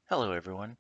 Hello everyone.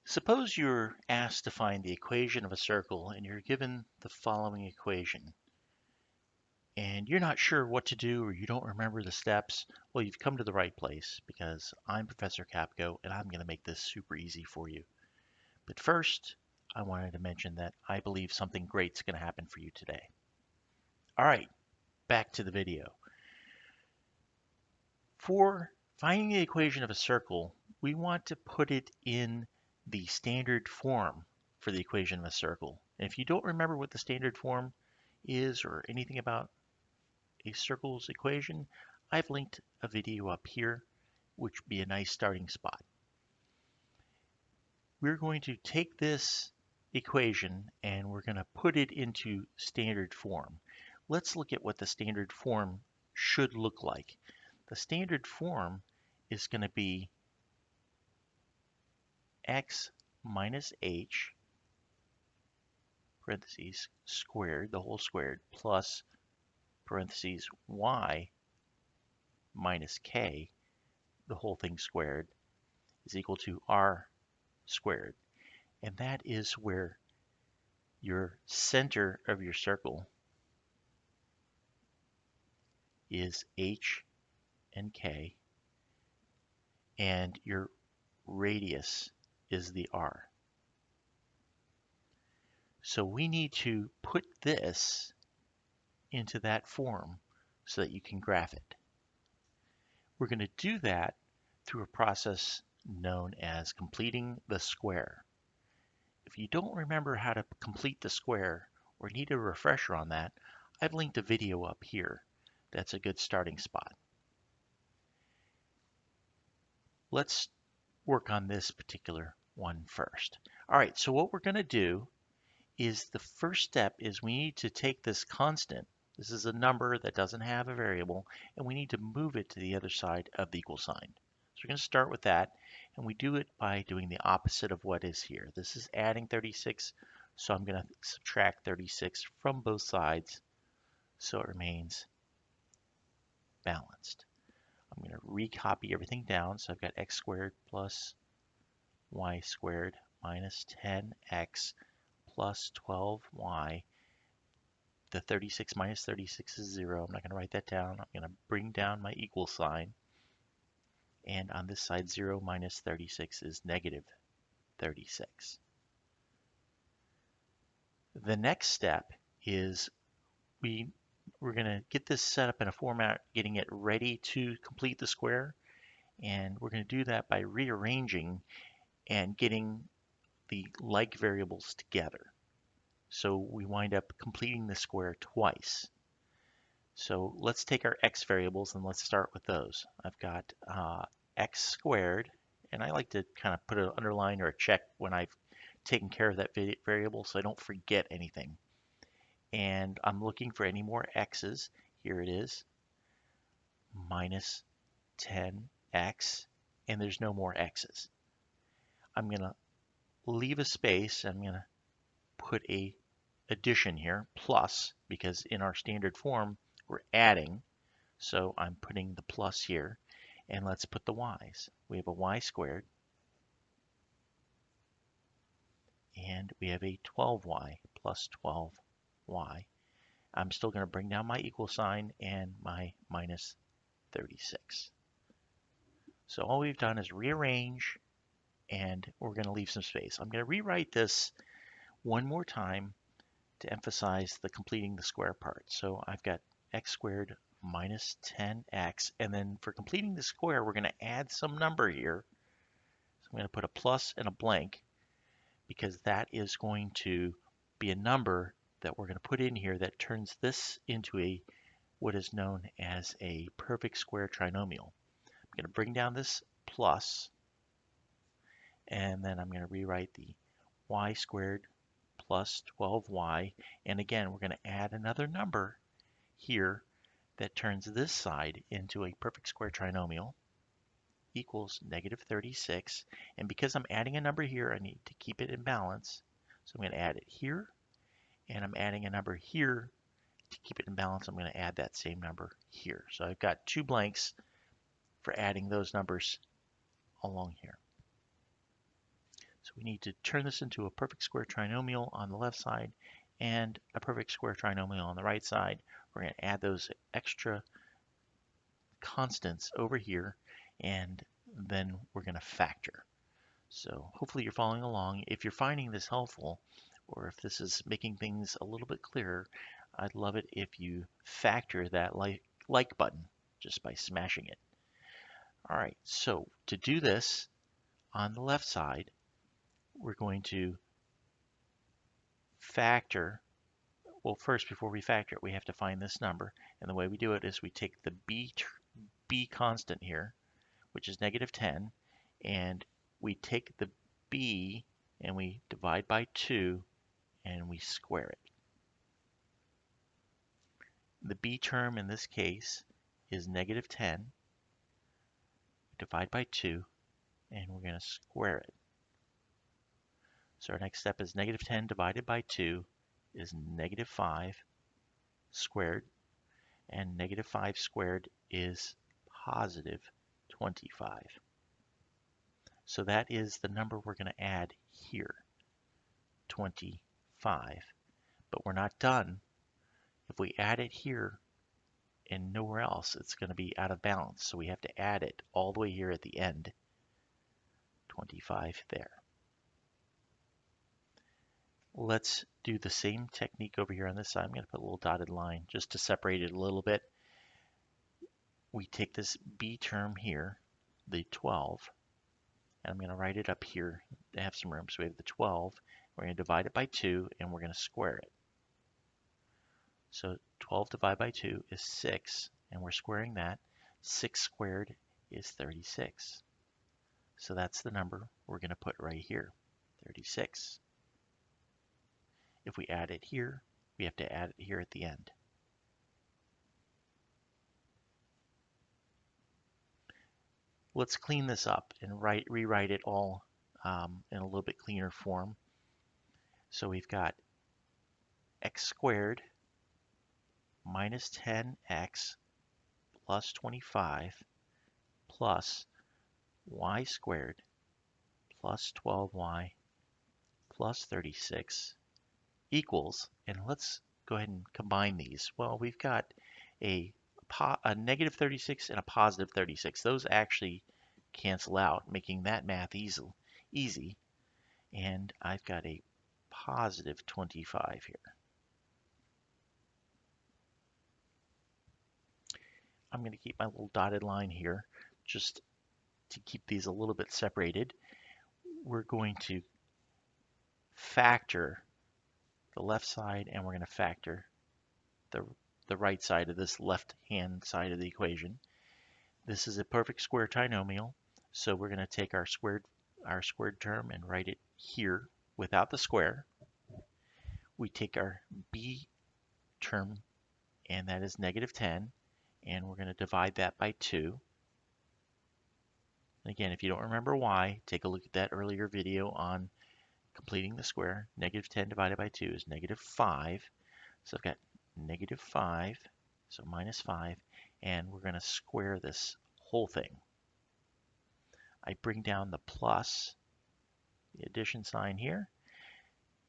Suppose you're asked to find the equation of a circle and you're given the following equation and you're not sure what to do or you don't remember the steps. Well, you've come to the right place because I'm Professor Capko and I'm going to make this super easy for you. But first, I wanted to mention that I believe something great's going to happen for you today. All right, back to the video. For finding the equation of a circle, we want to put it in the standard form for the equation of a circle. And if you don't remember what the standard form is or anything about a circle's equation, I've linked a video up here, which would be a nice starting spot. We're going to take this equation and we're going to put it into standard form. Let's look at what the standard form should look like. The standard form is going to be x minus h parentheses squared, the whole squared, plus parentheses y minus k, the whole thing squared, is equal to r squared. And that is where your center of your circle is h and k, and your radius is the r. So we need to put this into that form so that you can graph it. We're going to do that through a process known as completing the square. If you don't remember how to complete the square or need a refresher on that, I've linked a video up here. That's a good starting spot. Let's work on this particular one first. All right, so what we're going to do is the first step is we need to take this constant. This is a number that doesn't have a variable, and we need to move it to the other side of the equal sign. So we're going to start with that, and we do it by doing the opposite of what is here. This is adding 36, so I'm going to subtract 36 from both sides, so it remains balanced. I'm going to recopy everything down, so I've got x squared plus y squared minus 10x plus 12y. The 36 minus 36 is 0. I'm not going to write that down. I'm going to bring down my equal sign. And on this side, 0 minus 36 is negative 36. The next step is we're going to get this set up in a format, getting it ready to complete the square. And we're going to do that by rearranging and getting the like variables together. So we wind up completing the square twice. So let's take our x variables and let's start with those. I've got x squared, and I like to kind of put an underline or a check when I've taken care of that variable so I don't forget anything. And I'm looking for any more x's. Here it is, minus 10x, and there's no more x's. I'm going to leave a space. I'm going to put a addition here, plus, because in our standard form, we're adding. So I'm putting the plus here. And let's put the y's. We have a y squared. And we have a 12y plus 12y. I'm still going to bring down my equal sign and my minus 36. So all we've done is rearrange, and we're going to leave some space. I'm going to rewrite this one more time to emphasize the completing the square part. So I've got x squared minus 10x, and then for completing the square, we're going to add some number here. So I'm going to put a plus and a blank because that is going to be a number that we're going to put in here that turns this into what is known as a perfect square trinomial. I'm going to bring down this plus, and then I'm going to rewrite the y squared plus 12y, and again we're going to add another number here that turns this side into a perfect square trinomial equals negative 36, and because I'm adding a number here, I need to keep it in balance, so I'm going to add it here, and I'm adding a number here to keep it in balance. I'm going to add that same number here. So I've got two blanks for adding those numbers along here. So we need to turn this into a perfect square trinomial on the left side and a perfect square trinomial on the right side. We're going to add those extra constants over here, and then we're going to factor. So hopefully you're following along. If you're finding this helpful, or if this is making things a little bit clearer, I'd love it if you factor that like button just by smashing it. All right, so to do this on the left side, we're going to factor. Well, first, before we factor it, we have to find this number. And the way we do it is we take the b constant here, which is -10, and we take the b and we divide by 2 and we square it. The b term in this case is -10. Divide by 2 and we're going to square it. So our next step is -10 divided by 2 is -5 squared, and -5 squared is +25. So that is the number we're going to add here, 25. But we're not done. If we add it here and nowhere else, it's going to be out of balance. So we have to add it all the way here at the end, 25 there. Let's do the same technique over here on this side. I'm going to put a little dotted line just to separate it a little bit. We take this b term here, the 12, and I'm going to write it up here to have some room. So we have the 12. We're going to divide it by 2, and we're going to square it. So 12 divided by 2 is 6, and we're squaring that. 6 squared is 36. So that's the number we're going to put right here, 36. If we add it here, we have to add it here at the end. Let's clean this up and rewrite it all in a little bit cleaner form. So we've got x squared minus 10x plus 25 plus y squared plus 12y plus 36 equals, and let's go ahead and combine these. Well, we've got a -36 and a +36. Those actually cancel out, making that math easy. And I've got a +25 here. I'm going to keep my little dotted line here just to keep these a little bit separated. We're going to factor the left side, and we're going to factor the right side of this left-hand side of the equation. This is a perfect square trinomial, so we're going to take our squared term and write it here without the square. We take our b term, and that is -10, and we're going to divide that by 2. Again, if you don't remember why, take a look at that earlier video on completing the square. -10 divided by 2 is -5. So I've got -5, so -5, and we're going to square this whole thing. I bring down the plus, the addition sign here,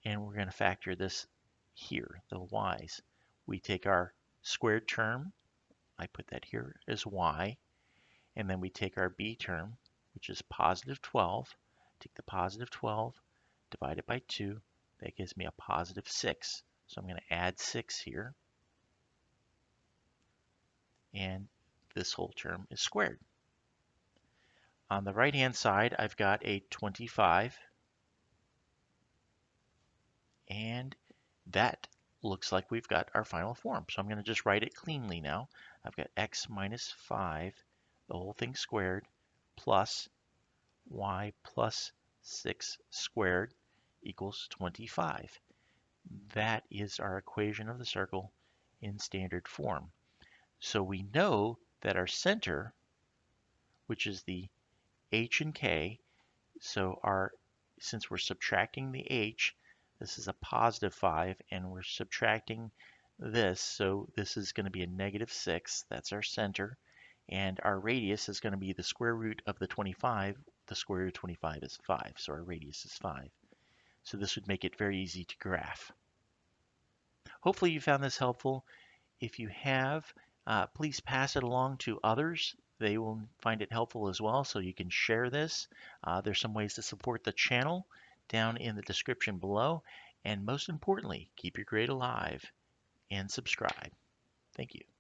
and we're going to factor this here, the y's. We take our squared term, I put that here as y, and then we take our b term, which is +12, take the +12, divide it by 2, that gives me a +6. So I'm going to add 6 here, and this whole term is squared. On the right-hand side, I've got a 25, and that looks like we've got our final form. So I'm going to just write it cleanly now. I've got x minus 5, the whole thing squared, plus y plus 6 squared equals 25. That is our equation of the circle in standard form. So we know that our center, which is the h and k, so since we're subtracting the h, this is a +5, and we're subtracting this, so this is going to be a -6. That's our center, and our radius is going to be the square root of the 25, the square root of 25 is 5, so our radius is 5. So this would make it very easy to graph. Hopefully you found this helpful. If you have, please pass it along to others. They will find it helpful as well, so you can share this. There's some ways to support the channel down in the description below. And most importantly, keep your grade alive and subscribe. Thank you.